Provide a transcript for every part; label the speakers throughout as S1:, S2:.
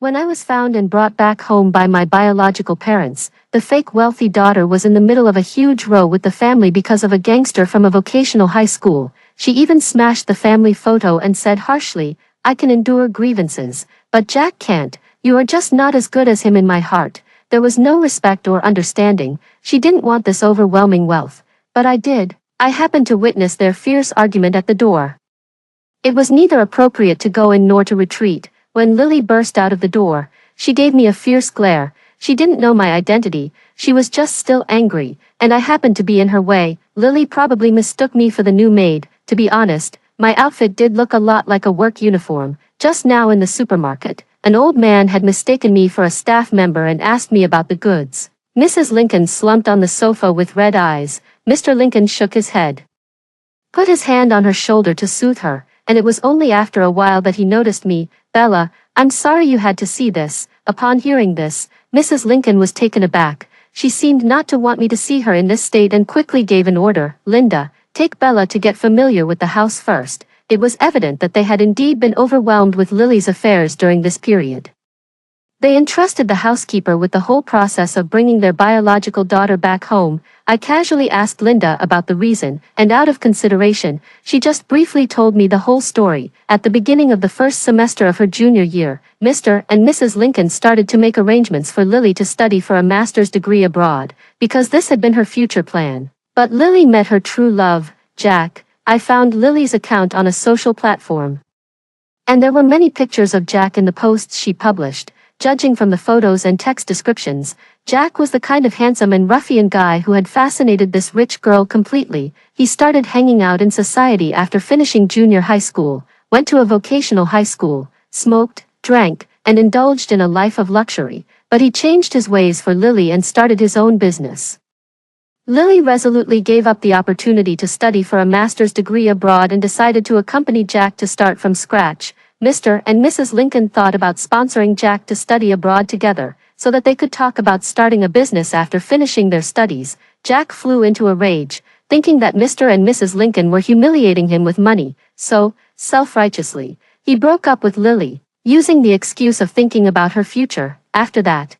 S1: When I was found and brought back home by my biological parents, the fake wealthy daughter was in the middle of a huge row with the family because of a gangster from a vocational high school. She even smashed the family photo and said harshly, "I can endure grievances, but Jack can't. You are just not as good as him in my heart." There was no respect or understanding. She didn't want this overwhelming wealth. But I did. I happened to witness their fierce argument at the door. It was neither appropriate to go in nor to retreat. When Lily burst out of the door, she gave me a fierce glare. She didn't know my identity, she was just still angry, and I happened to be in her way. Lily probably mistook me for the new maid. To be honest, my outfit did look a lot like a work uniform. Just now in the supermarket, an old man had mistaken me for a staff member and asked me about the goods. Mrs. Lincoln slumped on the sofa with red eyes. Mr. Lincoln shook his head, put his hand on her shoulder to soothe her, and it was only after a while that he noticed me. "Bella, I'm sorry you had to see this." Upon hearing this, Mrs. Lincoln was taken aback. She seemed not to want me to see her in this state and quickly gave an order. "Linda, take Bella to get familiar with the house first." It was evident that they had indeed been overwhelmed with Lily's affairs during this period. They entrusted the housekeeper with the whole process of bringing their biological daughter back home. I casually asked Linda about the reason, and out of consideration, she just briefly told me the whole story. At the beginning of the first semester of her junior year, Mr. and Mrs. Lincoln started to make arrangements for Lily to study for a master's degree abroad, because this had been her future plan. But Lily met her true love, Jack. I found Lily's account on a social platform, and there were many pictures of Jack in the posts she published. Judging from the photos and text descriptions, Jack was the kind of handsome and ruffian guy who had fascinated this rich girl completely. He started hanging out in society after finishing junior high school, went to a vocational high school, smoked, drank, and indulged in a life of luxury, but he changed his ways for Lily and started his own business. Lily resolutely gave up the opportunity to study for a master's degree abroad and decided to accompany Jack to start from scratch. Mr. and Mrs. Lincoln thought about sponsoring Jack to study abroad together, so that they could talk about starting a business after finishing their studies. Jack flew into a rage, thinking that Mr. and Mrs. Lincoln were humiliating him with money, so, self-righteously, he broke up with Lily, using the excuse of thinking about her future. After that,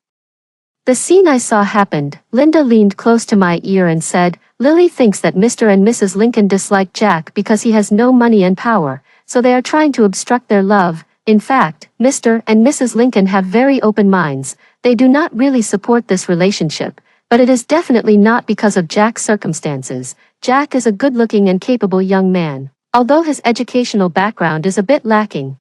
S1: the scene I saw happened. Linda leaned close to my ear and said, "Lily thinks that Mr. and Mrs. Lincoln dislike Jack because he has no money and power, so they are trying to obstruct their love. In fact, Mr. and Mrs. Lincoln have very open minds. They do not really support this relationship, but it is definitely not because of Jack's circumstances. Jack is a good-looking and capable young man, although his educational background is a bit lacking.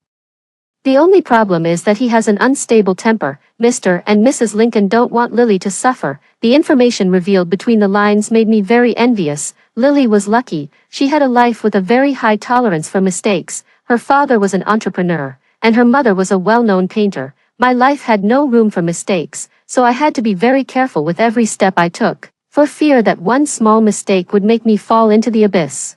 S1: The only problem is that he has an unstable temper. Mr. and Mrs. Lincoln don't want Lily to suffer." The information revealed between the lines made me very envious. Lily was lucky. She had a life with a very high tolerance for mistakes. Her father was an entrepreneur, and her mother was a well-known painter. My life had no room for mistakes, so I had to be very careful with every step I took, for fear that one small mistake would make me fall into the abyss.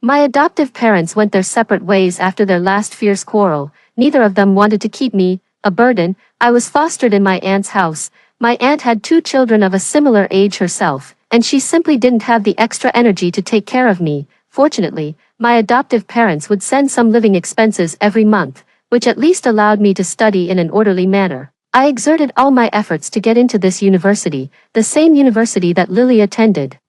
S1: My adoptive parents went their separate ways after their last fierce quarrel. Neither of them wanted to keep me, a burden. I was fostered in my aunt's house. My aunt had 2 children of a similar age herself, and she simply didn't have the extra energy to take care of me. Fortunately, my adoptive parents would send some living expenses every month, which at least allowed me to study in an orderly manner. I exerted all my efforts to get into this university, the same university that Lily attended.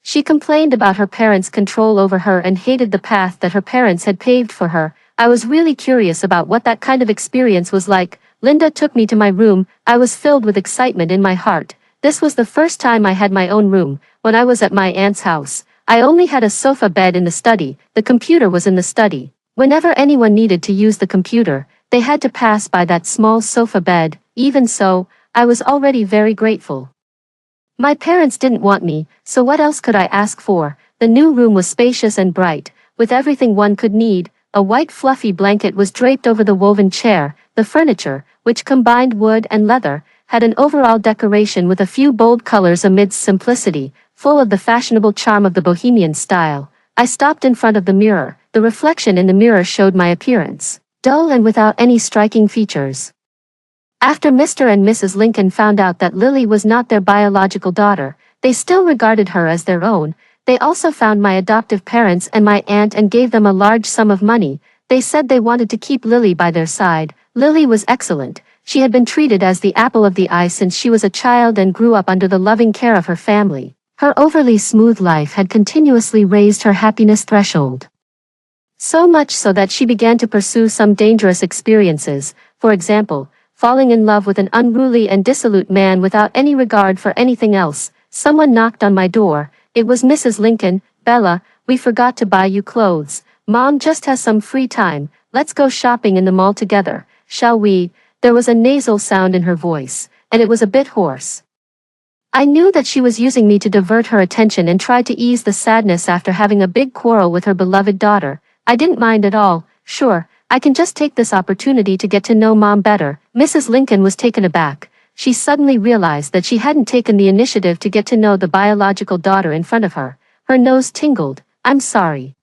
S1: She complained about her parents' control over her and hated the path that her parents had paved for her. I was really curious about what that kind of experience was like. Linda took me to my room. I was filled with excitement in my heart. This was the first time I had my own room. When I was at my aunt's house, I only had a sofa bed in the study. The computer was in the study. Whenever anyone needed to use the computer, they had to pass by that small sofa bed. Even so, I was already very grateful. My parents didn't want me, so what else could I ask for? The new room was spacious and bright, with everything one could need. A white fluffy blanket was draped over the woven chair. The furniture, which combined wood and leather, had an overall decoration with a few bold colors amidst simplicity, full of the fashionable charm of the bohemian style. I stopped in front of the mirror. The reflection in the mirror showed my appearance, dull and without any striking features. After Mr. and Mrs. Lincoln found out that Lily was not their biological daughter, they still regarded her as their own. They also found my adoptive parents and my aunt and gave them a large sum of money. They said they wanted to keep Lily by their side. Lily was excellent. She had been treated as the apple of the eye since she was a child and grew up under the loving care of her family. Her overly smooth life had continuously raised her happiness threshold. So much so that she began to pursue some dangerous experiences, for example, falling in love with an unruly and dissolute man without any regard for anything else. Someone knocked on my door. It was Mrs. Lincoln. "Bella, we forgot to buy you clothes. Mom just has some free time. Let's go shopping in the mall together, shall we?" There was a nasal sound in her voice, and it was a bit hoarse. I knew that she was using me to divert her attention and try to ease the sadness after having a big quarrel with her beloved daughter. I didn't mind at all. Sure, I can just take this opportunity to get to know Mom better. Mrs. Lincoln was taken aback. She suddenly realized that she hadn't taken the initiative to get to know the biological daughter in front of her. Her nose tingled. "I'm sorry.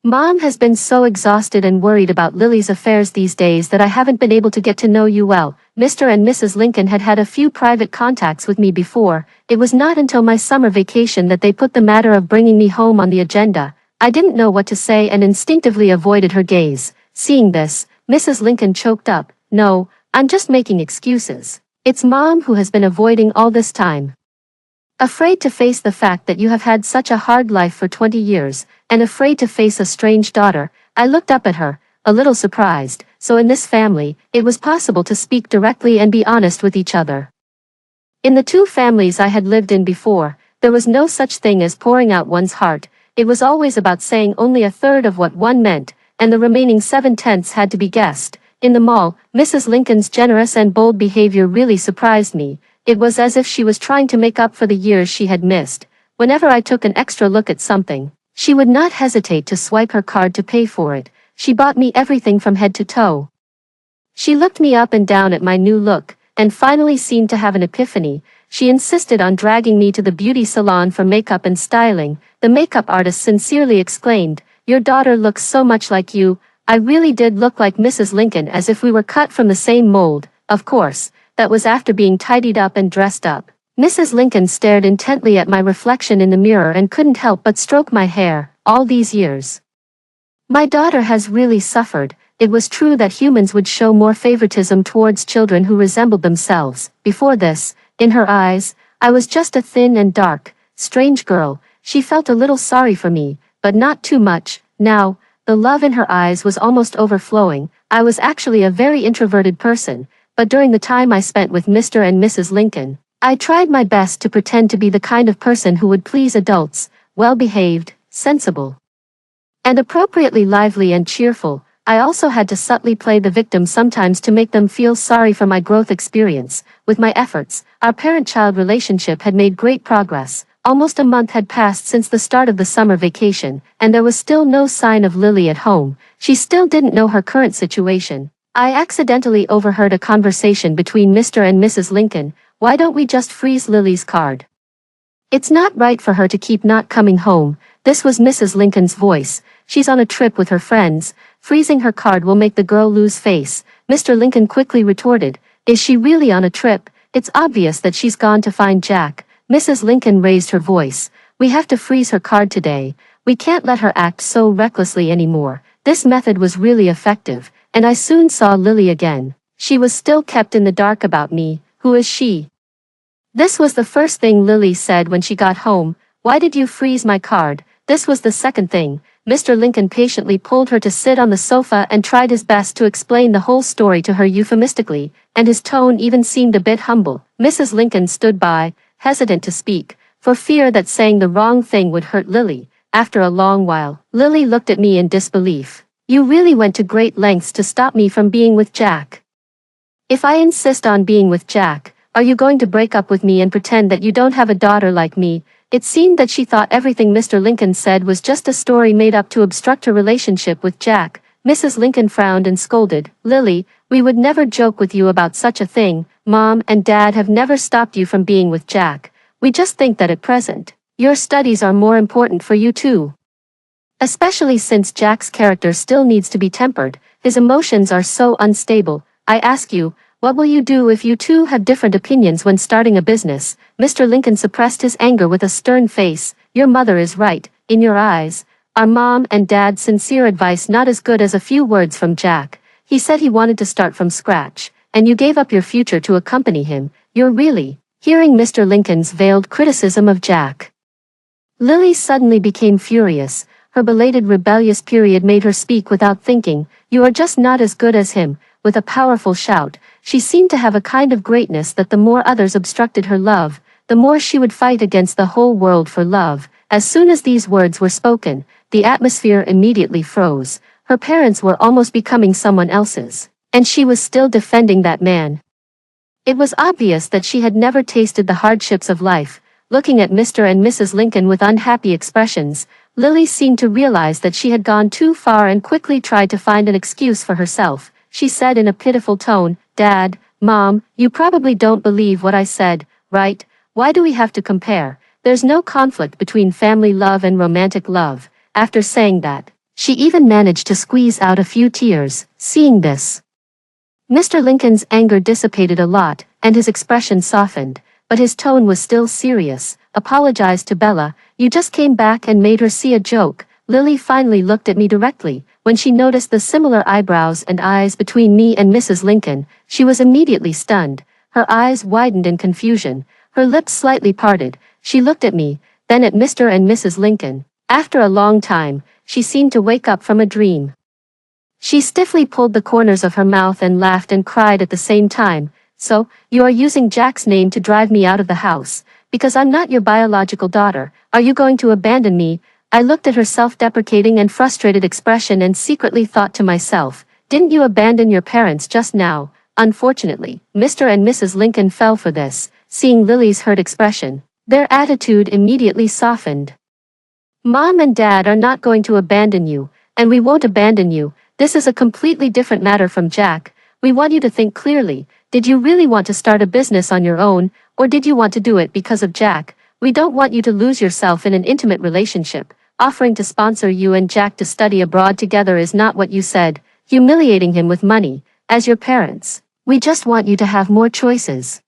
S1: Mom has been so exhausted and worried about Lily's affairs these days that I haven't been able to get to know you well." Mr. and Mrs. Lincoln had had a few private contacts with me before. It was not until my summer vacation that they put the matter of bringing me home on the agenda. I didn't know what to say and instinctively avoided her gaze. Seeing this, Mrs. Lincoln choked up. "No, I'm just making excuses. It's Mom who has been avoiding all this time. Afraid to face the fact that you have had such a hard life for 20 years, and afraid to face a strange daughter." I looked up at her, a little surprised. So in this family, it was possible to speak directly and be honest with each other. In the two families I had lived in before, there was no such thing as pouring out one's heart. It was always about saying only a third of what one meant, and the remaining 7/10 had to be guessed. In the mall, Mrs. Lincoln's generous and bold behavior really surprised me. It was as if she was trying to make up for the years she had missed. Whenever I took an extra look at something, she would not hesitate to swipe her card to pay for it. She bought me everything from head to toe. She looked me up and down at my new look, and finally seemed to have an epiphany. She insisted on dragging me to the beauty salon for makeup and styling. The makeup artist sincerely exclaimed, "Your daughter looks so much like you." I really did look like Mrs. Lincoln, as if we were cut from the same mold. Of course, that was after being tidied up and dressed up. Mrs. Lincoln stared intently at my reflection in the mirror and couldn't help but stroke my hair. "All these years, my daughter has really suffered." It was true that humans would show more favoritism towards children who resembled themselves. Before this, in her eyes, I was just a thin and dark, strange girl. She felt a little sorry for me, but not too much. Now, the love in her eyes was almost overflowing. I was actually a very introverted person, but during the time I spent with Mr. and Mrs. Lincoln, I tried my best to pretend to be the kind of person who would please adults, well-behaved, sensible, and appropriately lively and cheerful. I also had to subtly play the victim sometimes to make them feel sorry for my growth experience. With my efforts, our parent-child relationship had made great progress. Almost a month had passed since the start of the summer vacation, and there was still no sign of Lily at home. She still didn't know her current situation. I accidentally overheard a conversation between Mr. and Mrs. Lincoln. "Why don't we just freeze Lily's card? It's not right for her to keep not coming home." This was Mrs. Lincoln's voice. "She's on a trip with her friends. Freezing her card will make the girl lose face." Mr. Lincoln quickly retorted, "Is she really on a trip? It's obvious that she's gone to find Jack." Mrs. Lincoln raised her voice. "We have to freeze her card today. We can't let her act so recklessly anymore." This method was really effective, and I soon saw Lily again. She was still kept in the dark about me. "Who is she?" This was the first thing Lily said when she got home. "Why did you freeze my card?" This was the second thing. Mr. Lincoln patiently pulled her to sit on the sofa and tried his best to explain the whole story to her euphemistically, and his tone even seemed a bit humble. Mrs. Lincoln stood by, hesitant to speak, for fear that saying the wrong thing would hurt Lily. After a long while, Lily looked at me in disbelief. "You really went to great lengths to stop me from being with Jack. If I insist on being with Jack, are you going to break up with me and pretend that you don't have a daughter like me?" It seemed that she thought everything Mr. Lincoln said was just a story made up to obstruct her relationship with Jack. Mrs. Lincoln frowned and scolded, "Lily, we would never joke with you about such a thing. Mom and Dad have never stopped you from being with Jack. We just think that at present, your studies are more important for you too. Especially since Jack's character still needs to be tempered. His emotions are so unstable. I ask you, what will you do if you two have different opinions when starting a business?" Mr. Lincoln suppressed his anger with a stern face. "Your mother is right. In your eyes, are Mom and Dad's sincere advice not as good as a few words from Jack? He said he wanted to start from scratch, and you gave up your future to accompany him. You're really..." Hearing Mr. Lincoln's veiled criticism of Jack, Lily suddenly became furious. Her belated rebellious period made her speak without thinking. "You are just not as good as him." With a powerful shout, she seemed to have a kind of greatness that the more others obstructed her love, the more she would fight against the whole world for love. As soon as these words were spoken, the atmosphere immediately froze. Her parents were almost becoming someone else's, and she was still defending that man. It was obvious that she had never tasted the hardships of life. Looking at Mr. and Mrs. Lincoln with unhappy expressions, Lily seemed to realize that she had gone too far and quickly tried to find an excuse for herself. She said in a pitiful tone, "Dad, Mom, you probably don't believe what I said, right? Why do we have to compare? There's no conflict between family love and romantic love." After saying that, she even managed to squeeze out a few tears. Seeing this, Mr. Lincoln's anger dissipated a lot, and his expression softened, but his tone was still serious. "Apologize to Bella, you just came back and made her see a joke." Lily finally looked at me directly. When she noticed the similar eyebrows and eyes between me and Mrs. Lincoln, she was immediately stunned. Her eyes widened in confusion, her lips slightly parted. She looked at me, then at Mr. and Mrs. Lincoln. After a long time, she seemed to wake up from a dream. She stiffly pulled the corners of her mouth and laughed and cried at the same time. "So, you are using Jack's name to drive me out of the house, because I'm not your biological daughter. Are you going to abandon me?" I looked at her self-deprecating and frustrated expression and secretly thought to myself, "Didn't you abandon your parents just now?" Unfortunately, Mr. and Mrs. Lincoln fell for this. Seeing Lily's hurt expression, their attitude immediately softened. "Mom and Dad are not going to abandon you, and we won't abandon you. This is a completely different matter from Jack. We want you to think clearly. Did you really want to start a business on your own, or did you want to do it because of Jack? We don't want you to lose yourself in an intimate relationship. Offering to sponsor you and Jack to study abroad together is not what you said, humiliating him with money. As your parents, we just want you to have more choices."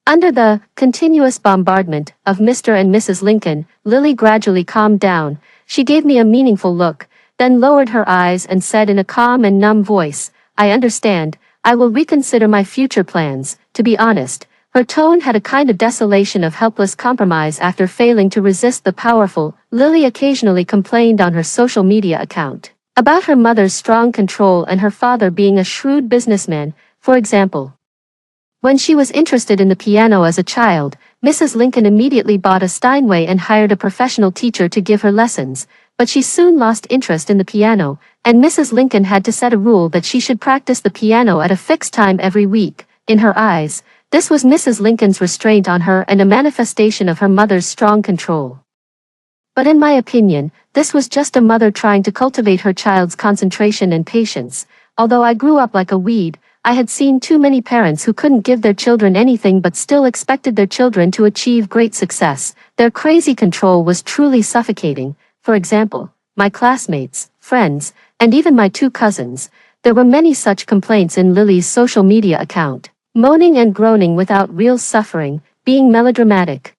S1: Under the continuous bombardment of Mr. and Mrs. Lincoln, Lily gradually calmed down. She gave me a meaningful look, then lowered her eyes and said in a calm and numb voice, "I understand. I will reconsider my future plans." To be honest, her tone had a kind of desolation of helpless compromise after failing to resist the powerful. Lily occasionally complained on her social media account about her mother's strong control and her father being a shrewd businessman. For example, when she was interested in the piano as a child, Mrs. Lincoln immediately bought a Steinway and hired a professional teacher to give her lessons, but she soon lost interest in the piano, and Mrs. Lincoln had to set a rule that she should practice the piano at a fixed time every week. In her eyes, this was Mrs. Lincoln's restraint on her and a manifestation of her mother's strong control. But in my opinion, this was just a mother trying to cultivate her child's concentration and patience. Although I grew up like a weed, I had seen too many parents who couldn't give their children anything but still expected their children to achieve great success. Their crazy control was truly suffocating. For example, my classmates, friends, and even my two cousins. There were many such complaints in Lily's social media account. Moaning and groaning without real suffering, being melodramatic.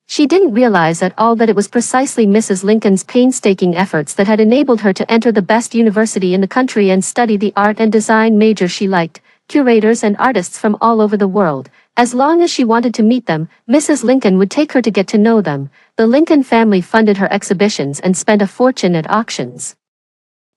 S1: She didn't realize at all that it was precisely Mrs. Lincoln's painstaking efforts that had enabled her to enter the best university in the country and study the art and design major she liked. Curators and artists from all over the world. As long as she wanted to meet them, Mrs. Lincoln would take her to get to know them. The Lincoln family funded her exhibitions and spent a fortune at auctions.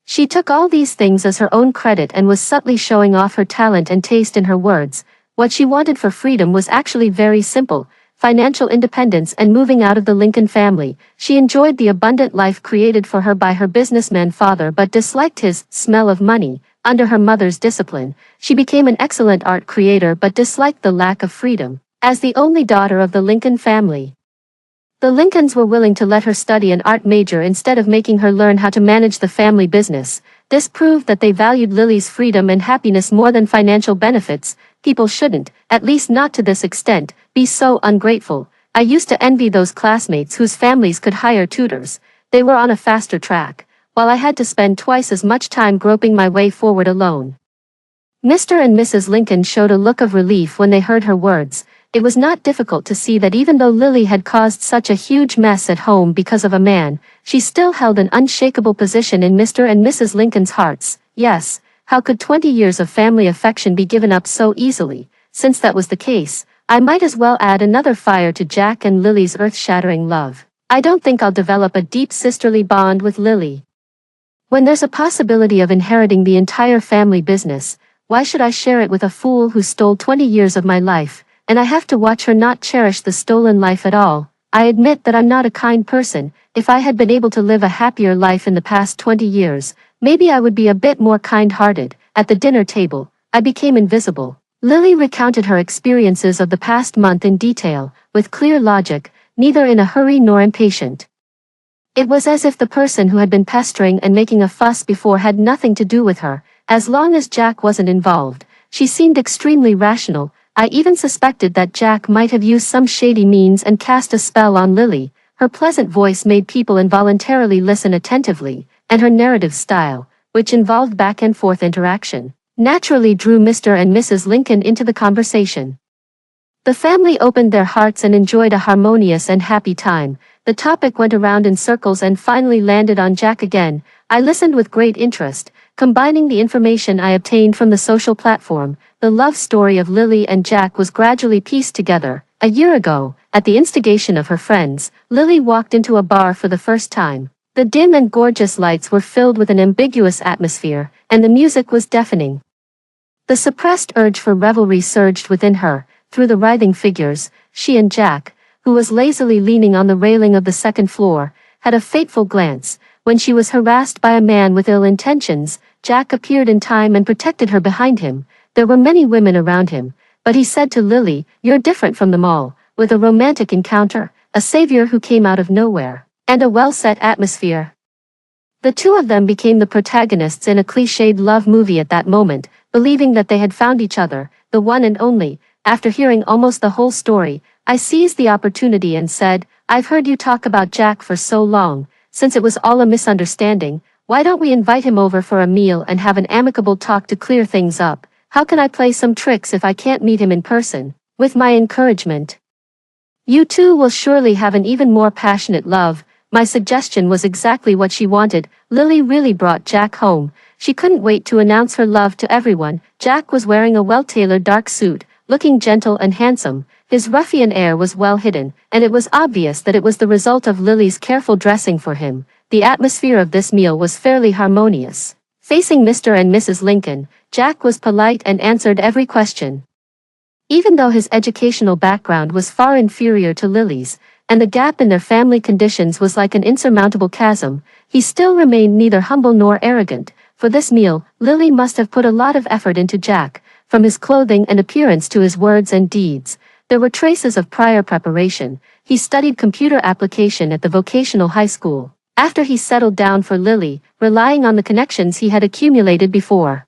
S1: She took all these things as her own credit and was subtly showing off her talent and taste in her words. What she wanted for freedom was actually very simple: financial independence and moving out of the Lincoln family. She enjoyed the abundant life created for her by her businessman father but disliked his smell of money. Under her mother's discipline, she became an excellent art creator but disliked the lack of freedom. As the only daughter of the Lincoln family, the Lincolns were willing to let her study an art major instead of making her learn how to manage the family business. This proved that they valued Lily's freedom and happiness more than financial benefits. People shouldn't, at least not to this extent, be so ungrateful. I used to envy those classmates whose families could hire tutors. They were on a faster track, while I had to spend twice as much time groping my way forward alone. Mr. and Mrs. Lincoln showed a look of relief when they heard her words. It was not difficult to see that even though Lily had caused such a huge mess at home because of a man, she still held an unshakable position in Mr. and Mrs. Lincoln's hearts. Yes, How could 20 years of family affection be given up so easily? Since that was the case, I might as well add another fire to Jack and Lily's earth-shattering love. I don't think I'll develop a deep sisterly bond with Lily. When there's a possibility of inheriting the entire family business, why should I share it with a fool who stole 20 years of my life, and I have to watch her not cherish the stolen life at all? I admit that I'm not a kind person. If I had been able to live a happier life in the past 20 years, maybe I would be a bit more kind-hearted. At the dinner table, I became invisible. Lily recounted her experiences of the past month in detail, with clear logic, neither in a hurry nor impatient. It was as if the person who had been pestering and making a fuss before had nothing to do with her. As long as Jack wasn't involved, she seemed extremely rational. I even suspected that Jack might have used some shady means and cast a spell on Lily. Her pleasant voice made people involuntarily listen attentively, and her narrative style, which involved back and forth interaction, naturally drew Mr. and Mrs. Lincoln into the conversation. The family opened their hearts and enjoyed a harmonious and happy time. The topic went around in circles and finally landed on Jack again. I listened with great interest, combining the information I obtained from the social platform. The love story of Lily and Jack was gradually pieced together. A year ago, at the instigation of her friends, Lily walked into a bar for the first time. The dim and gorgeous lights were filled with an ambiguous atmosphere, and the music was deafening. The suppressed urge for revelry surged within her. Through the writhing figures, she and Jack, who was lazily leaning on the railing of the second floor, had a fateful glance. When she was harassed by a man with ill intentions, Jack appeared in time and protected her behind him. There were many women around him, but he said to Lily, "You're different from them all," with a romantic encounter, a savior who came out of nowhere, and a well-set atmosphere. The two of them became the protagonists in a cliched love movie at that moment, believing that they had found each other, the one and only. After hearing almost the whole story, I seized the opportunity and said, "I've heard you talk about Jack for so long. Since it was all a misunderstanding, why don't we invite him over for a meal and have an amicable talk to clear things up? How can I play some tricks if I can't meet him in person?" With my encouragement, "You two will surely have an even more passionate love." My suggestion was exactly what she wanted. Lily really brought Jack home. She couldn't wait to announce her love to everyone. Jack was wearing a well-tailored dark suit, looking gentle and handsome. His ruffian air was well hidden, and it was obvious that it was the result of Lily's careful dressing for him. The atmosphere of this meal was fairly harmonious. Facing Mr. and Mrs. Lincoln, Jack was polite and answered every question. Even though his educational background was far inferior to Lily's, and the gap in their family conditions was like an insurmountable chasm, he still remained neither humble nor arrogant. For this meal, Lily must have put a lot of effort into Jack, from his clothing and appearance to his words and deeds. There were traces of prior preparation. He studied computer application at the vocational high school. After he settled down for Lily, relying on the connections he had accumulated before,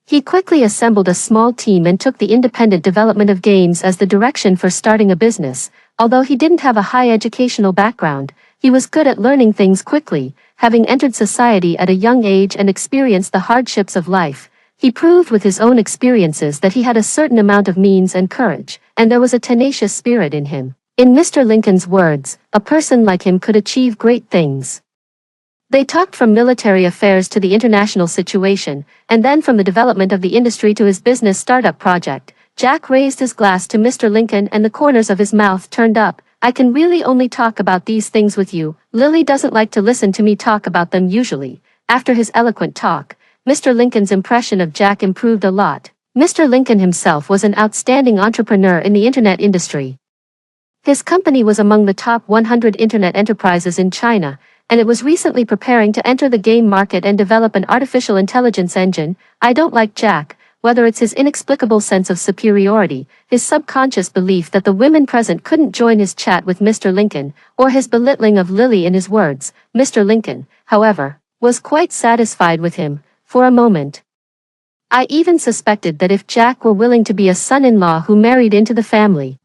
S1: he quickly assembled a small team and took the independent development of games as the direction for starting a business. Although he didn't have a high educational background, he was good at learning things quickly. Having entered society at a young age and experienced the hardships of life, he proved with his own experiences that he had a certain amount of means and courage, and there was a tenacious spirit in him. In Mr. Lincoln's words, a person like him could achieve great things. They talked from military affairs to the international situation, and then from the development of the industry to his business startup project. Jack raised his glass to Mr. Lincoln and the corners of his mouth turned up. "I can really only talk about these things with you. Lily doesn't like to listen to me talk about them usually." After his eloquent talk, Mr. Lincoln's impression of Jack improved a lot. Mr. Lincoln himself was an outstanding entrepreneur in the internet industry. His company was among the top 100 internet enterprises in China, and it was recently preparing to enter the game market and develop an artificial intelligence engine. I don't like Jack, whether it's his inexplicable sense of superiority, his subconscious belief that the women present couldn't join his chat with Mr. Lincoln, or his belittling of Lily in his words. Mr. Lincoln, however, was quite satisfied with him, for a moment. I even suspected that if Jack were willing to be a son-in-law who married into the family,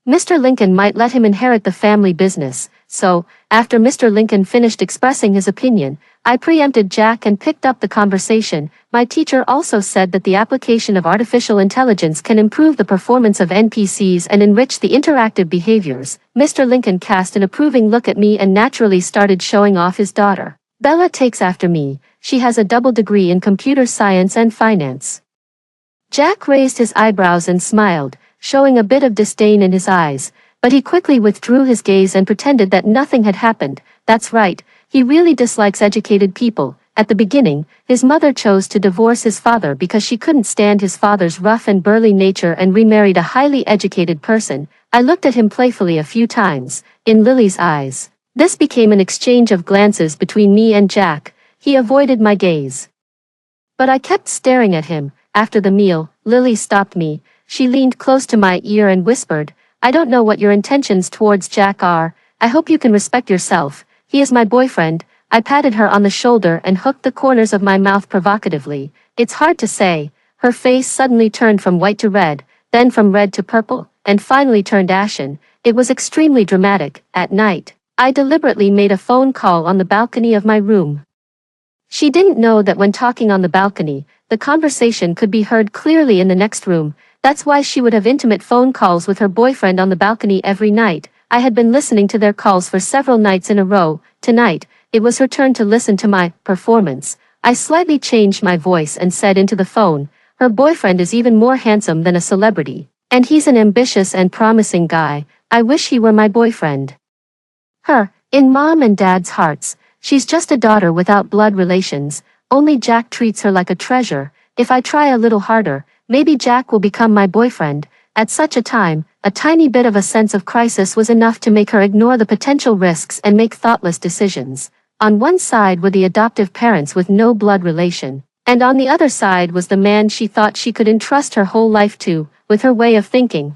S1: Mr. Lincoln might let him inherit the family business. So, after Mr. Lincoln finished expressing his opinion, I preempted Jack and picked up the conversation. "My teacher also said that the application of artificial intelligence can improve the performance of NPCs and enrich the interactive behaviors." Mr. Lincoln cast an approving look at me and naturally started showing off his daughter. Bella takes after me, she has a double degree in computer science and finance. Jack raised his eyebrows and smiled, showing a bit of disdain in his eyes, but he quickly withdrew his gaze and pretended that nothing had happened. That's right, he really dislikes educated people. At the beginning, his mother chose to divorce his father because she couldn't stand his father's rough and burly nature and remarried a highly educated person. I looked at him playfully a few times, in Lily's eyes. This became an exchange of glances between me and Jack. He avoided my gaze, but I kept staring at him. After the meal, Lily stopped me. She leaned close to my ear and whispered, "I don't know what your intentions towards Jack are. I hope you can respect yourself. He is my boyfriend." I patted her on the shoulder and hooked the corners of my mouth provocatively. "It's hard to say." Her face suddenly turned from white to red, then from red to purple, and finally turned ashen. It was extremely dramatic. At night, I deliberately made a phone call on the balcony of my room. She didn't know that when talking on the balcony, the conversation could be heard clearly in the next room. That's why she would have intimate phone calls with her boyfriend on the balcony every night. I had been listening to their calls for several nights in a row. Tonight, it was her turn to listen to my performance. I slightly changed my voice and said into the phone, "Her boyfriend is even more handsome than a celebrity. And he's an ambitious and promising guy. I wish he were my boyfriend." In Mom and Dad's hearts, she's just a daughter without blood relations. Only Jack treats her like a treasure. If I try a little harder, maybe Jack will become my boyfriend. At such a time, a tiny bit of a sense of crisis was enough to make her ignore the potential risks and make thoughtless decisions. On one side were the adoptive parents with no blood relation, and on the other side was the man she thought she could entrust her whole life to, with her way of thinking.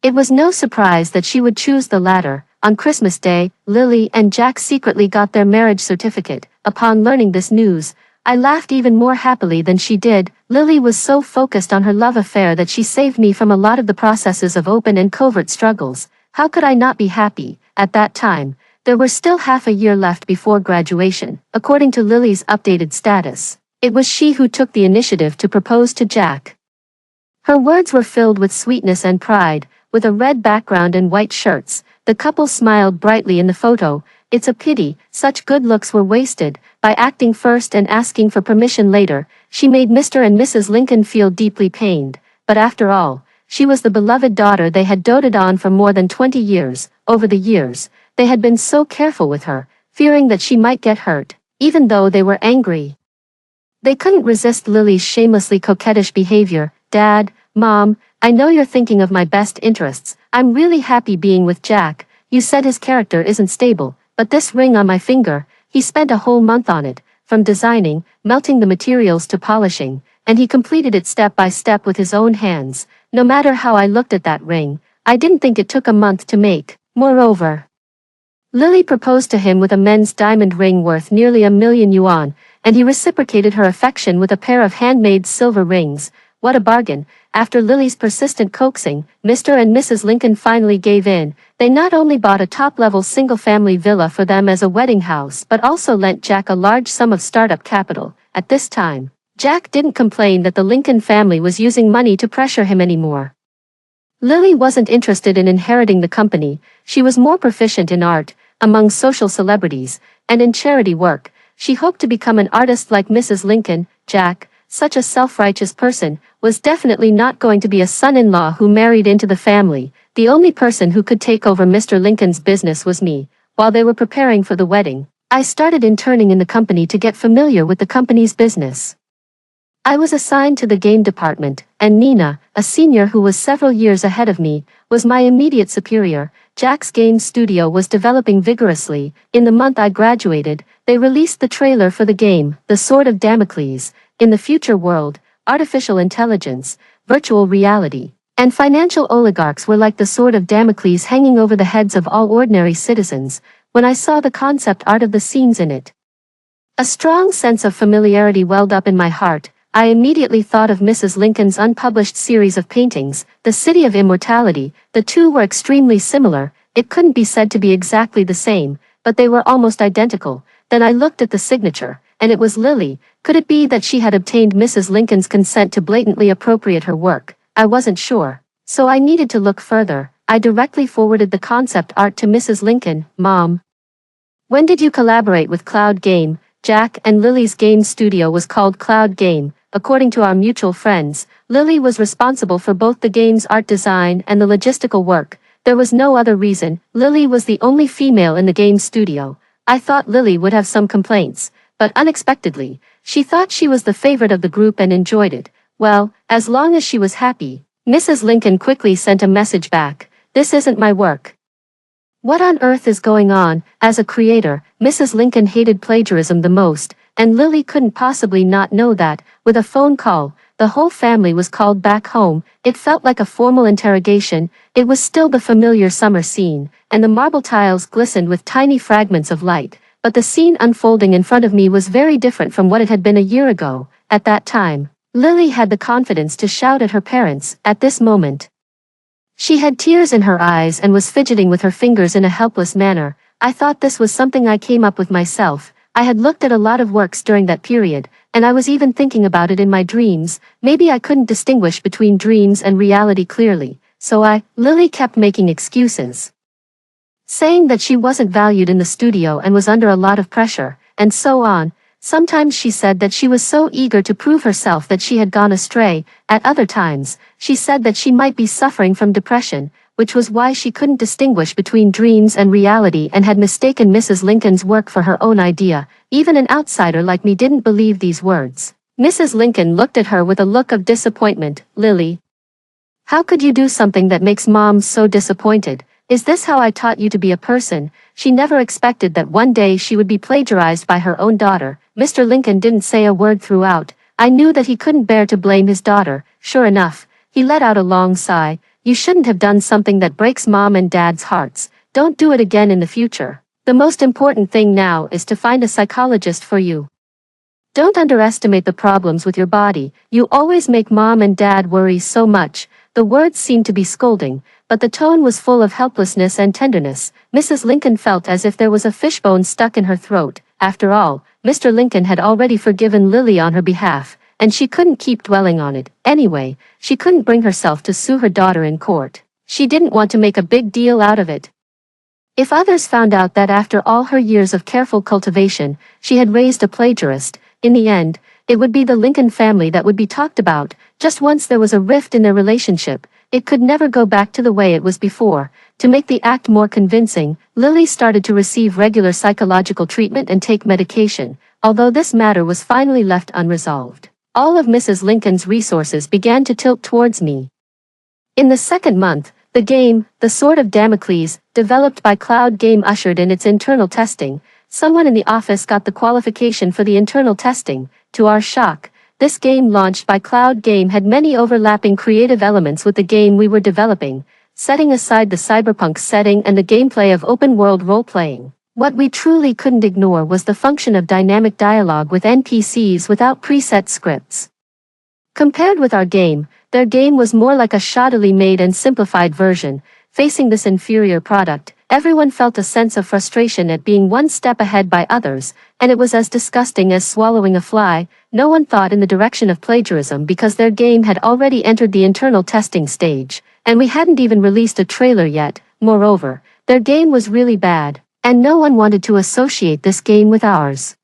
S1: It was no surprise that she would choose the latter. On Christmas Day, Lily and Jack secretly got their marriage certificate. Upon learning this news, I laughed even more happily than she did. Lily was so focused on her love affair that she saved me from a lot of the processes of open and covert struggles. How could I not be happy? At that time, there were still half a year left before graduation. According to Lily's updated status, it was she who took the initiative to propose to Jack. Her words were filled with sweetness and pride. With a red background and white shirts, the couple smiled brightly in the photo. It's a pity, such good looks were wasted. By acting first and asking for permission later, she made Mr. and Mrs. Lincoln feel deeply pained. But after all, she was the beloved daughter they had doted on for more than 20 years. Over the years, they had been so careful with her, fearing that she might get hurt, even though they were angry. They couldn't resist Lily's shamelessly coquettish behavior. "Dad, Mom, I know you're thinking of my best interests. I'm really happy being with Jack. You said his character isn't stable, but this ring on my finger, he spent a whole month on it, from designing, melting the materials to polishing, and he completed it step by step with his own hands. No matter how I looked at that ring, I didn't think it took a month to make. Moreover, Lily proposed to him with a men's diamond ring worth nearly £1,000,000 yuan, and he reciprocated her affection with a pair of handmade silver rings. What a bargain. After Lily's persistent coaxing, Mr. and Mrs. Lincoln finally gave in. They not only bought a top-level single-family villa for them as a wedding house but also lent Jack a large sum of startup capital. At this time, Jack didn't complain that the Lincoln family was using money to pressure him anymore. Lily wasn't interested in inheriting the company. She was more proficient in art, among social celebrities, and in charity work. She hoped to become an artist like Mrs. Lincoln. Jack, such a self-righteous person, was definitely not going to be a son-in-law who married into the family. The only person who could take over Mr. Lincoln's business was me. While they were preparing for the wedding, I started interning in the company to get familiar with the company's business. I was assigned to the game department, and Nina, a senior who was several years ahead of me, was my immediate superior. Jack's game studio was developing vigorously. In the month I graduated, they released the trailer for the game, The Sword of Damocles. In the future world, artificial intelligence, virtual reality, and financial oligarchs were like the sword of Damocles hanging over the heads of all ordinary citizens. When I saw the concept art of the scenes in it, a strong sense of familiarity welled up in my heart. I immediately thought of Mrs. Lincoln's unpublished series of paintings, The City of Immortality. The two were extremely similar. It couldn't be said to be exactly the same, but they were almost identical. Then I looked at the signature, and it was Lily. Could it be that she had obtained Mrs. Lincoln's consent to blatantly appropriate her work? I wasn't sure, so I needed to look further. I directly forwarded the concept art to Mrs. Lincoln. "Mom, When did you collaborate with Cloud Game? Jack and Lily's game studio was called Cloud Game. According to our mutual friends, Lily was responsible for both the game's art design and the logistical work. There was no other reason. Lily was the only female in the game studio. I thought Lily would have some complaints, but unexpectedly, she thought she was the favorite of the group and enjoyed it. Well, as long as she was happy. Mrs. Lincoln quickly sent a message back. This isn't my work. What on earth is going on? As a creator, Mrs. Lincoln hated plagiarism the most, and Lily couldn't possibly not know that. With a phone call, the whole family was called back home. It felt like a formal interrogation. It was still the familiar summer scene, and the marble tiles glistened with tiny fragments of light. But the scene unfolding in front of me was very different from what it had been a year ago. At that time, Lily had the confidence to shout at her parents. At this moment, she had tears in her eyes and was fidgeting with her fingers in a helpless manner. I thought this was something I came up with myself. I had looked at a lot of works during that period, and I was even thinking about it in my dreams. Maybe I couldn't distinguish between dreams and reality clearly, so Lily kept making excuses, saying that she wasn't valued in the studio and was under a lot of pressure, and so on. Sometimes she said that she was so eager to prove herself that she had gone astray. At other times, she said that she might be suffering from depression, which was why she couldn't distinguish between dreams and reality and had mistaken Mrs. Lincoln's work for her own idea. Even an outsider like me didn't believe these words. Mrs. Lincoln looked at her with a look of disappointment. Lily, how could you do something that makes Mom so disappointed? Is this how I taught you to be a person? She never expected that one day she would be plagiarized by her own daughter. Mr. Lincoln didn't say a word throughout. I knew that he couldn't bear to blame his daughter. Sure enough, he let out a long sigh. You shouldn't have done something that breaks Mom and Dad's hearts. Don't do it again in the future. The most important thing now is to find a psychologist for you. Don't underestimate the problems with your body. You always make Mom and Dad worry so much. The words seemed to be scolding, but the tone was full of helplessness and tenderness. Mrs. Lincoln felt as if there was a fishbone stuck in her throat. After all, Mr. Lincoln had already forgiven Lily on her behalf, and she couldn't keep dwelling on it. Anyway, she couldn't bring herself to sue her daughter in court. She didn't want to make a big deal out of it. If others found out that after all her years of careful cultivation, she had raised a plagiarist, in the end, it would be the Lincoln family that would be talked about. Just once there was a rift in their relationship, it could never go back to the way it was before. To make the act more convincing, Lily started to receive regular psychological treatment and take medication, although this matter was finally left unresolved. All of Mrs. Lincoln's resources began to tilt towards me. In the second month, the game, The Sword of Damocles, developed by Cloud Game, ushered in its internal testing. Someone in the office got the qualification for the internal testing. To our shock, this game launched by Cloud Game had many overlapping creative elements with the game we were developing, setting aside the cyberpunk setting and the gameplay of open-world role-playing. What we truly couldn't ignore was the function of dynamic dialogue with NPCs without preset scripts. Compared with our game, their game was more like a shoddily made and simplified version. Facing this inferior product, everyone felt a sense of frustration at being one step ahead by others, and it was as disgusting as swallowing a fly. No one thought in the direction of plagiarism because their game had already entered the internal testing stage, and we hadn't even released a trailer yet. Moreover, their game was really bad, and no one wanted to associate this game with ours.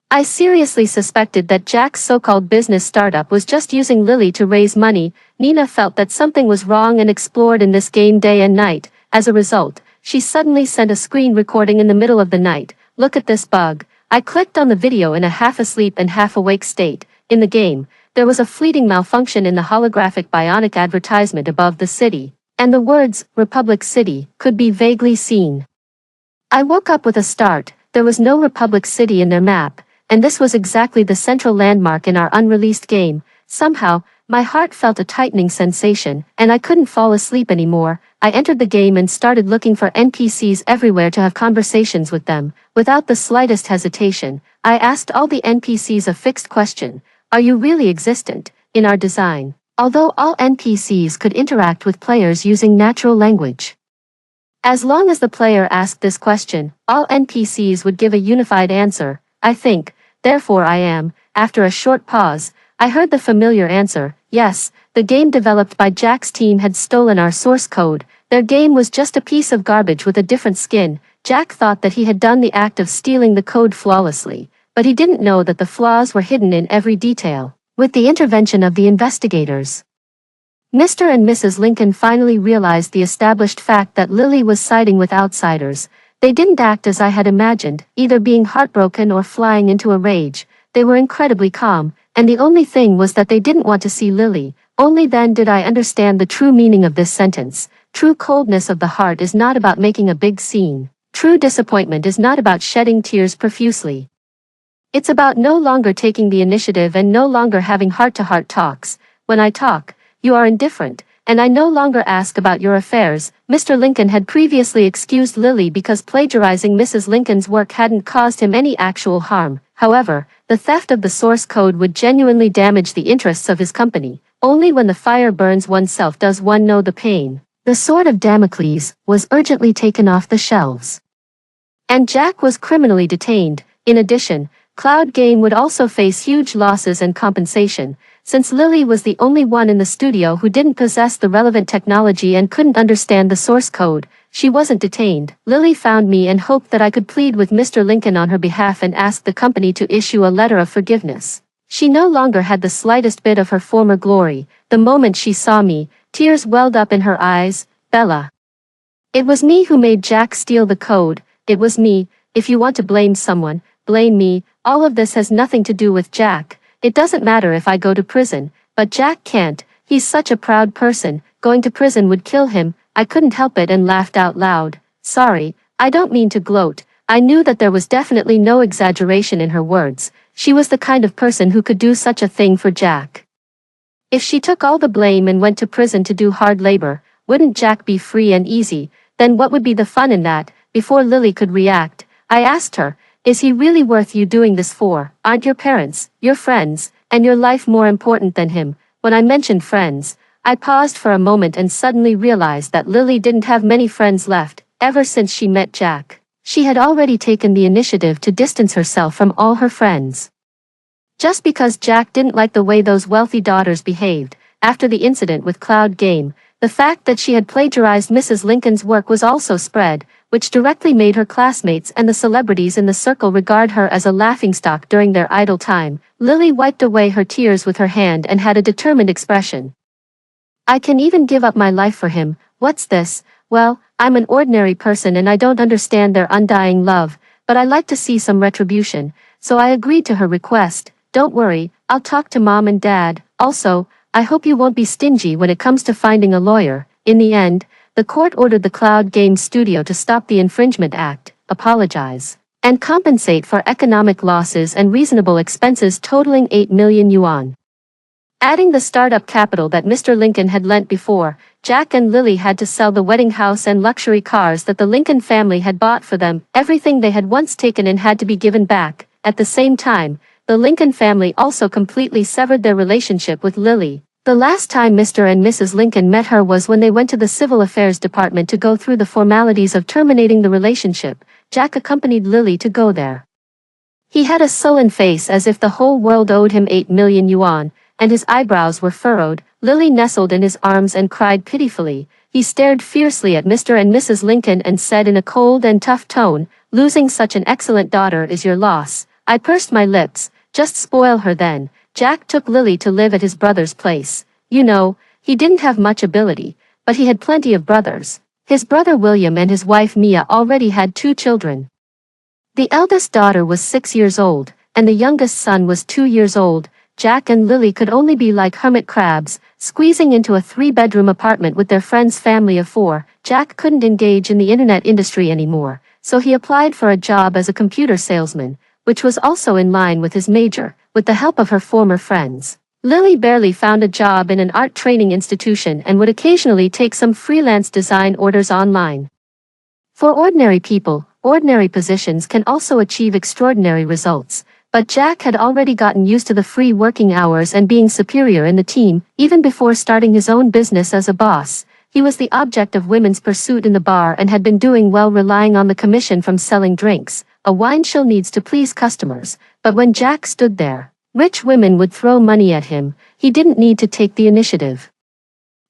S1: I seriously suspected that Jack's so-called business startup was just using Lily to raise money. Nina felt that something was wrong and explored in this game day and night. As a result, she suddenly sent a screen recording in the middle of the night. Look at this bug. I clicked on the video in a half-asleep and half-awake state. In the game, there was a fleeting malfunction in the holographic bionic advertisement above the city, and the words, Republic City, could be vaguely seen. I woke up with a start. There was no Republic City in their map, and this was exactly the central landmark in our unreleased game. Somehow, my heart felt a tightening sensation, and I couldn't fall asleep anymore. I entered the game and started looking for NPCs everywhere to have conversations with them. Without the slightest hesitation, I asked all the NPCs a fixed question. Are you really existent in our design? Although all NPCs could interact with players using natural language. As long as the player asked this question, all NPCs would give a unified answer. I think, therefore I am. After a short pause, I heard the familiar answer. Yes, the game developed by Jack's team had stolen our source code. Their game was just a piece of garbage with a different skin. Jack thought that he had done the act of stealing the code flawlessly, but he didn't know that the flaws were hidden in every detail. With the intervention of the investigators, Mr. and Mrs. Lincoln finally realized the established fact that Lily was siding with outsiders. They didn't act as I had imagined, either being heartbroken or flying into a rage. They were incredibly calm, and the only thing was that they didn't want to see Lily. Only then did I understand the true meaning of this sentence. True coldness of the heart is not about making a big scene. True disappointment is not about shedding tears profusely. It's about no longer taking the initiative and no longer having heart-to-heart talks. When I talk, you are indifferent, and I no longer ask about your affairs. Mr. Lincoln had previously excused Lily because plagiarizing Mrs. Lincoln's work hadn't caused him any actual harm. However, the theft of the source code would genuinely damage the interests of his company. Only when the fire burns oneself does one know the pain. The sword of Damocles was urgently taken off the shelves, and Jack was criminally detained. In addition, Cloud Game would also face huge losses and compensation, since Lily was the only one in the studio who didn't possess the relevant technology and couldn't understand the source code. She wasn't detained. Lily found me and hoped that I could plead with Mr. Lincoln on her behalf and ask the company to issue a letter of forgiveness. She no longer had the slightest bit of her former glory. The moment she saw me, tears welled up in her eyes. Bella. It was me who made Jack steal the code. It was me. If you want to blame someone, blame me. All of this has nothing to do with Jack. It doesn't matter if I go to prison, but Jack can't. He's such a proud person. Going to prison would kill him. I couldn't help it and laughed out loud. Sorry, I don't mean to gloat. I knew that there was definitely no exaggeration in her words. She was the kind of person who could do such a thing for Jack. If she took all the blame and went to prison to do hard labor, wouldn't Jack be free and easy? Then what would be the fun in that? Before Lily could react, I asked her, is he really worth you doing this for? Aren't your parents, your friends, and your life more important than him? When I mentioned friends, I paused for a moment and suddenly realized that Lily didn't have many friends left. Ever since she met Jack, she had already taken the initiative to distance herself from all her friends. Just because Jack didn't like the way those wealthy daughters behaved, after the incident with Cloud Game, the fact that she had plagiarized Mrs. Lincoln's work was also spread, which directly made her classmates and the celebrities in the circle regard her as a laughingstock during their idle time. Lily wiped away her tears with her hand and had a determined expression. I can even give up my life for him. What's this? Well, I'm an ordinary person and I don't understand their undying love, but I like to see some retribution, so I agreed to her request. Don't worry, I'll talk to Mom and Dad. Also, I hope you won't be stingy when it comes to finding a lawyer. In the end, the court ordered the Cloud Game studio to stop the infringement act, apologize, and compensate for economic losses and reasonable expenses totaling 8 million yuan. Adding the startup capital that Mr. Lincoln had lent before, Jack and Lily had to sell the wedding house and luxury cars that the Lincoln family had bought for them. Everything they had once taken in had to be given back. At the same time, the Lincoln family also completely severed their relationship with Lily. The last time Mr. and Mrs. Lincoln met her was when they went to the Civil Affairs Department to go through the formalities of terminating the relationship. Jack accompanied Lily to go there. He had a sullen face as if the whole world owed him 8 million yuan, and his eyebrows were furrowed. Lily nestled in his arms and cried pitifully. He stared fiercely at Mr. and Mrs. Lincoln and said in a cold and tough tone, losing such an excellent daughter is your loss. I pursed my lips. Just spoil her then. Jack took Lily to live at his brother's place. You know, he didn't have much ability, but he had plenty of brothers. His brother William and his wife Mia already had 2 children. The eldest daughter was 6 years old, and the youngest son was 2 years old. Jack and Lily could only be like hermit crabs, squeezing into a 3-bedroom apartment with their friend's family of 4. Jack couldn't engage in the internet industry anymore, so he applied for a job as a computer salesman, which was also in line with his major, with the help of her former friends. Lily barely found a job in an art training institution and would occasionally take some freelance design orders online. For ordinary people, ordinary positions can also achieve extraordinary results, but Jack had already gotten used to the free working hours and being superior in the team. Even before starting his own business as a boss, he was the object of women's pursuit in the bar and had been doing well relying on the commission from selling drinks. A wine show needs to please customers, but when Jack stood there, rich women would throw money at him. He didn't need to take the initiative,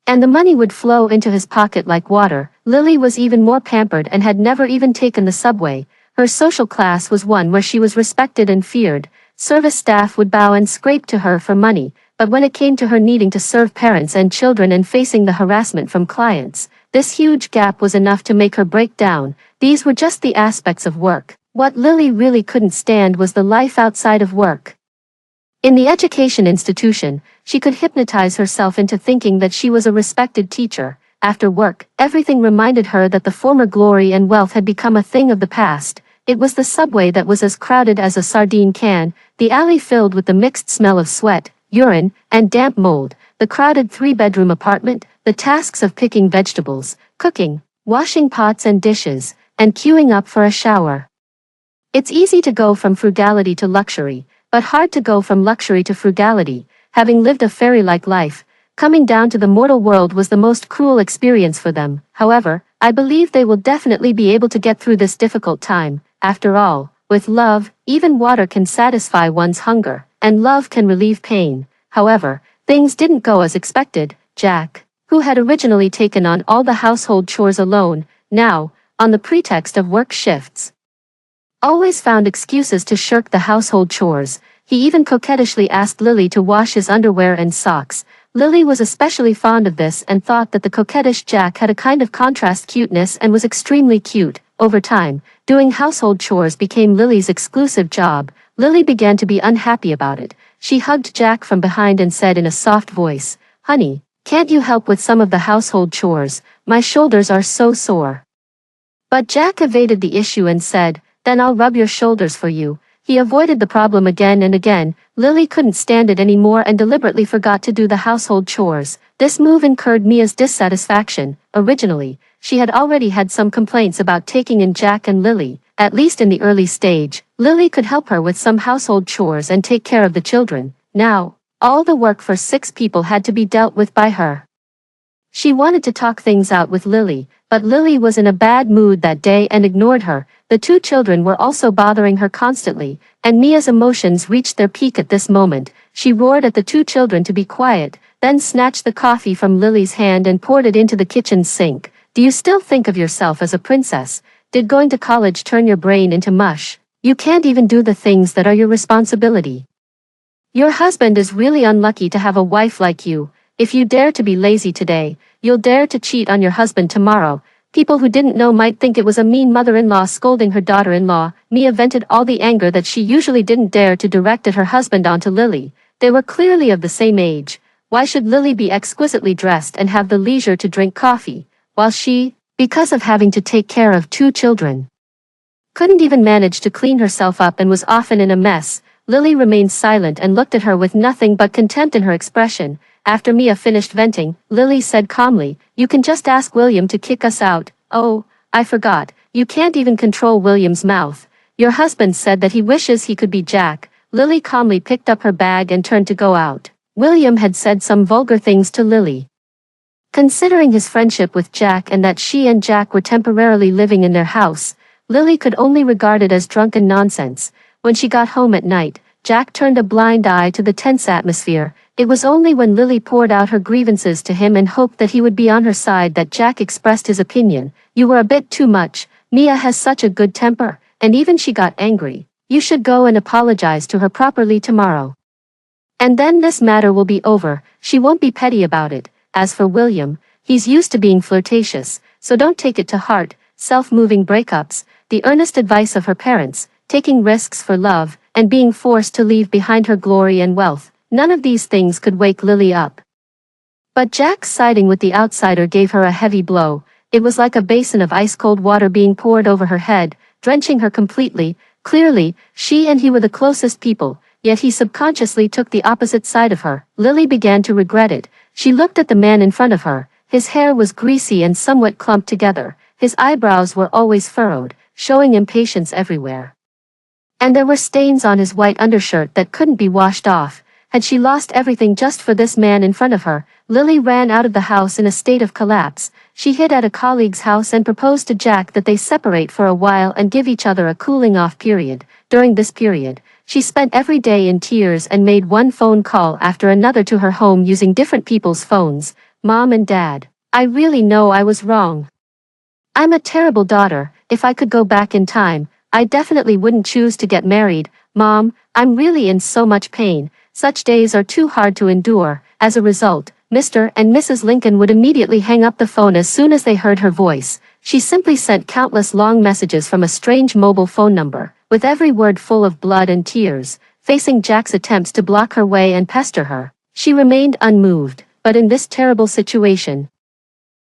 S1: and the money would flow into his pocket like water. Lily was even more pampered and had never even taken the subway. Her social class was one where she was respected and feared. Service staff would bow and scrape to her for money, but when it came to her needing to serve parents and children and facing the harassment from clients, this huge gap was enough to make her break down. These were just the aspects of work. What Lily really couldn't stand was the life outside of work. In the education institution, she could hypnotize herself into thinking that she was a respected teacher. After work, everything reminded her that the former glory and wealth had become a thing of the past. It was the subway that was as crowded as a sardine can, the alley filled with the mixed smell of sweat, urine, and damp mold, the crowded three-bedroom apartment, the tasks of picking vegetables, cooking, washing pots and dishes, and queuing up for a shower. It's easy to go from frugality to luxury, but hard to go from luxury to frugality. Having lived a fairy-like life, coming down to the mortal world was the most cruel experience for them. However, I believe they will definitely be able to get through this difficult time. After all, with love, even water can satisfy one's hunger, and love can relieve pain. However, things didn't go as expected. Jack, who had originally taken on all the household chores alone, now, on the pretext of work shifts, always found excuses to shirk the household chores. He even coquettishly asked Lily to wash his underwear and socks. Lily was especially fond of this and thought that the coquettish Jack had a kind of contrast cuteness and was extremely cute. Over time, doing household chores became Lily's exclusive job. Lily began to be unhappy about it. She hugged Jack from behind and said in a soft voice, "Honey, can't you help with some of the household chores? My shoulders are so sore." But Jack evaded the issue and said, "Then I'll rub your shoulders for you." He avoided the problem again and again. Lily couldn't stand it anymore and deliberately forgot to do the household chores. This move incurred Mia's dissatisfaction. Originally, she had already had some complaints about taking in Jack and Lily. At least in the early stage, Lily could help her with some household chores and take care of the children. Now, all the work for 6 people had to be dealt with by her. She wanted to talk things out with Lily, but Lily was in a bad mood that day and ignored her. The 2 children were also bothering her constantly, and Mia's emotions reached their peak at this moment. She roared at the 2 children to be quiet, then snatched the coffee from Lily's hand and poured it into the kitchen sink. "Do you still think of yourself as a princess? Did going to college turn your brain into mush? You can't even do the things that are your responsibility. Your husband is really unlucky to have a wife like you. If you dare to be lazy today, you'll dare to cheat on your husband tomorrow." People who didn't know might think it was a mean mother-in-law scolding her daughter-in-law. Mia vented all the anger that she usually didn't dare to direct at her husband onto Lily. They were clearly of the same age. Why should Lily be exquisitely dressed and have the leisure to drink coffee, while she, because of having to take care of 2 children, couldn't even manage to clean herself up and was often in a mess? Lily remained silent and looked at her with nothing but contempt in her expression. After Mia finished venting, Lily said calmly, "You can just ask William to kick us out." "Oh, I forgot, you can't even control William's mouth. Your husband said that he wishes he could be Jack." Lily calmly picked up her bag and turned to go out. William had said some vulgar things to Lily. Considering his friendship with Jack and that she and Jack were temporarily living in their house, Lily could only regard it as drunken nonsense. When she got home at night, Jack turned a blind eye to the tense atmosphere. It was only when Lily poured out her grievances to him and hoped that he would be on her side that Jack expressed his opinion. "You were a bit too much. Mia has such a good temper." And even she got angry. "You should go and apologize to her properly tomorrow. And then this matter will be over. She won't be petty about it." As for William, he's used to being flirtatious, so don't take it to heart. Self-moving breakups, the earnest advice of her parents, taking risks for love, and being forced to leave behind her glory and wealth. None of these things could wake Lily up. But Jack's siding with the outsider gave her a heavy blow. It was like a basin of ice-cold water being poured over her head, drenching her completely. Clearly, she and he were the closest people, yet he subconsciously took the opposite side of her. Lily began to regret it. She looked at the man in front of her. His hair was greasy and somewhat clumped together. His eyebrows were always furrowed, showing impatience everywhere. And there were stains on his white undershirt that couldn't be washed off. Had she lost everything just for this man in front of her? Lily ran out of the house in a state of collapse. She hid at a colleague's house and proposed to Jack that they separate for a while and give each other a cooling-off period. During this period, she spent every day in tears and made one phone call after another to her home using different people's phones. "Mom and Dad, I really know I was wrong. I'm a terrible daughter. If I could go back in time, I definitely wouldn't choose to get married. Mom, I'm really in so much pain. Such days are too hard to endure. As a result, Mr. and Mrs. Lincoln would immediately hang up the phone as soon as they heard her voice. She simply sent countless long messages from a strange mobile phone number, with every word full of blood and tears. Facing Jack's attempts to block her way and pester her, she remained unmoved. But in this terrible situation,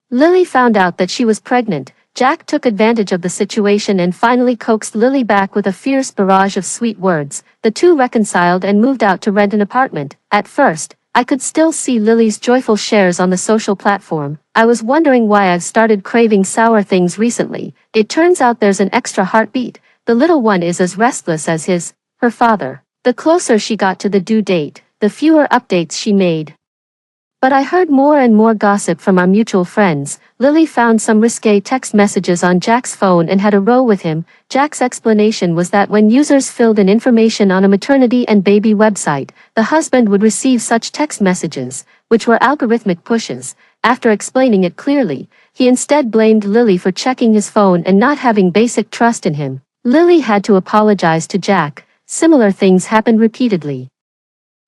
S1: Lily found out that she was pregnant. Jack took advantage of the situation and finally coaxed Lily back with a fierce barrage of sweet words. The two reconciled and moved out to rent an apartment. At first, I could still see Lily's joyful shares on the social platform. I was wondering why I've started craving sour things recently. It turns out there's an extra heartbeat. The little one is as restless as her father. The closer she got to the due date, the fewer updates she made. But I heard more and more gossip from our mutual friends. Lily found some risque text messages on Jack's phone and had a row with him. Jack's explanation was that when users filled in information on a maternity and baby website, the husband would receive such text messages, which were algorithmic pushes. After explaining it clearly, he instead blamed Lily for checking his phone and not having basic trust in him. Lily had to apologize to Jack. Similar things happened repeatedly.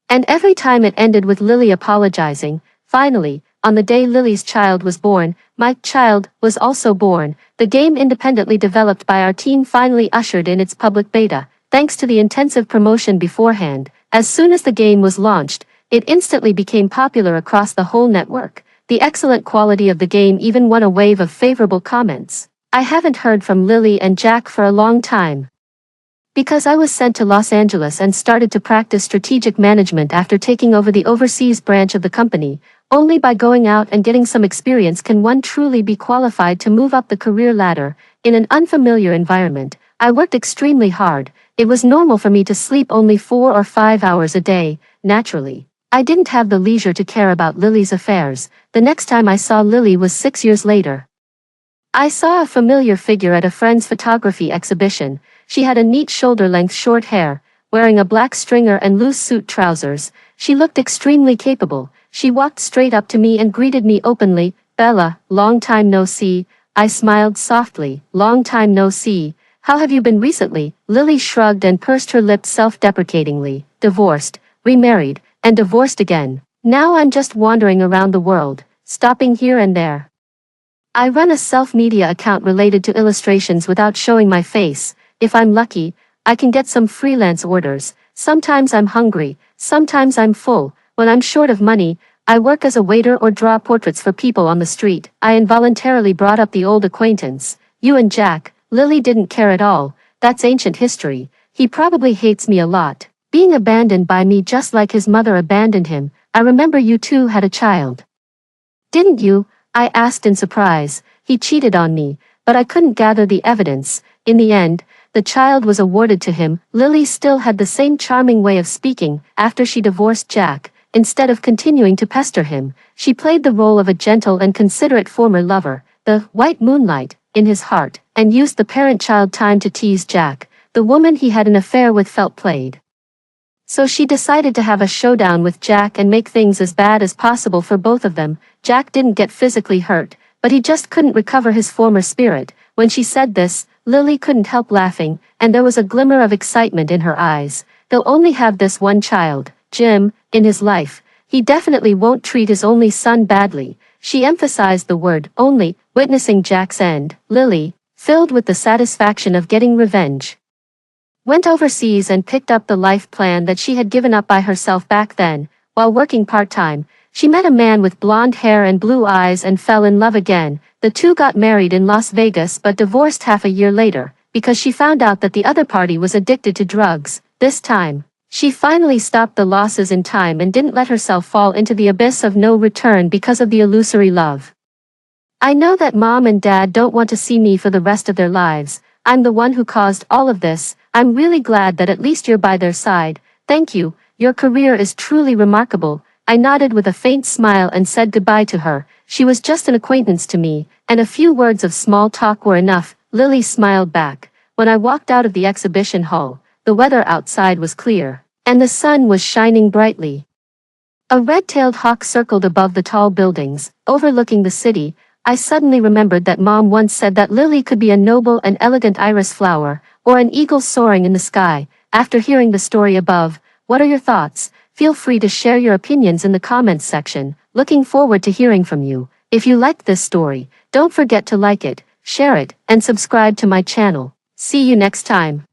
S1: And every time it ended with Lily apologizing. Finally, on the day Lily's child was born, my child was also born. The game independently developed by our team finally ushered in its public beta. Thanks to the intensive promotion beforehand, as soon as the game was launched, it instantly became popular across the whole network. The excellent quality of the game even won a wave of favorable comments. I haven't heard from Lily and Jack for a long time, because I was sent to Los Angeles and started to practice strategic management after taking over the overseas branch of the company. Only by going out and getting some experience can one truly be qualified to move up the career ladder. In an unfamiliar environment, I worked extremely hard. It was normal for me to sleep only 4 or 5 hours a day. Naturally, I didn't have the leisure to care about Lily's affairs. The next time I saw Lily was 6 years later. I saw a familiar figure at a friend's photography exhibition. She had a neat shoulder-length short hair, wearing a black stringer and loose suit trousers. She looked extremely capable. She walked straight up to me and greeted me openly. "Bella, long time no see." I smiled softly. "Long time no see. How have you been recently?" Lily shrugged and pursed her lips self-deprecatingly. "Divorced, remarried, and divorced again. Now I'm just wandering around the world, stopping here and there. I run a self-media account related to illustrations without showing my face. If I'm lucky, I can get some freelance orders. Sometimes I'm hungry, sometimes I'm full. When I'm short of money, I work as a waiter or draw portraits for people on the street." I involuntarily brought up the old acquaintance. "You and Jack." Lily didn't care at all. "That's ancient history. He probably hates me a lot. Being abandoned by me just like his mother abandoned him. I remember you two had a child. Didn't you?" I asked in surprise. "He cheated on me, but I couldn't gather the evidence. In the end, the child was awarded to him." Lily still had the same charming way of speaking. After she divorced Jack, instead of continuing to pester him, she played the role of a gentle and considerate former lover, the white moonlight, in his heart, and used the parent-child time to tease Jack. The woman he had an affair with felt played. So she decided to have a showdown with Jack and make things as bad as possible for both of them. Jack didn't get physically hurt, but he just couldn't recover his former spirit. When she said this, Lily couldn't help laughing, and there was a glimmer of excitement in her eyes. "They'll only have this one child, Jim, in his life. He definitely won't treat his only son badly." She emphasized the word only. Witnessing Jack's end, Lily, filled with the satisfaction of getting revenge, went overseas and picked up the life plan that she had given up by herself back then. While working part-time, she met a man with blonde hair and blue eyes and fell in love again. The two got married in Las Vegas but divorced half a year later, because she found out that the other party was addicted to drugs. This time, she finally stopped the losses in time and didn't let herself fall into the abyss of no return because of the illusory love. "I know that Mom and Dad don't want to see me for the rest of their lives. I'm the one who caused all of this. I'm really glad that at least you're by their side. Thank you. Your career is truly remarkable." I nodded with a faint smile and said goodbye to her. She was just an acquaintance to me, and a few words of small talk were enough. Lily smiled back. When I walked out of the exhibition hall, the weather outside was clear, and the sun was shining brightly. A red-tailed hawk circled above the tall buildings, overlooking the city. I suddenly remembered that Mom once said that lily could be a noble and elegant iris flower, or an eagle soaring in the sky. After hearing the story above, what are your thoughts? Feel free to share your opinions in the comments section. Looking forward to hearing from you. If you liked this story, don't forget to like it, share it, and subscribe to my channel. See you next time.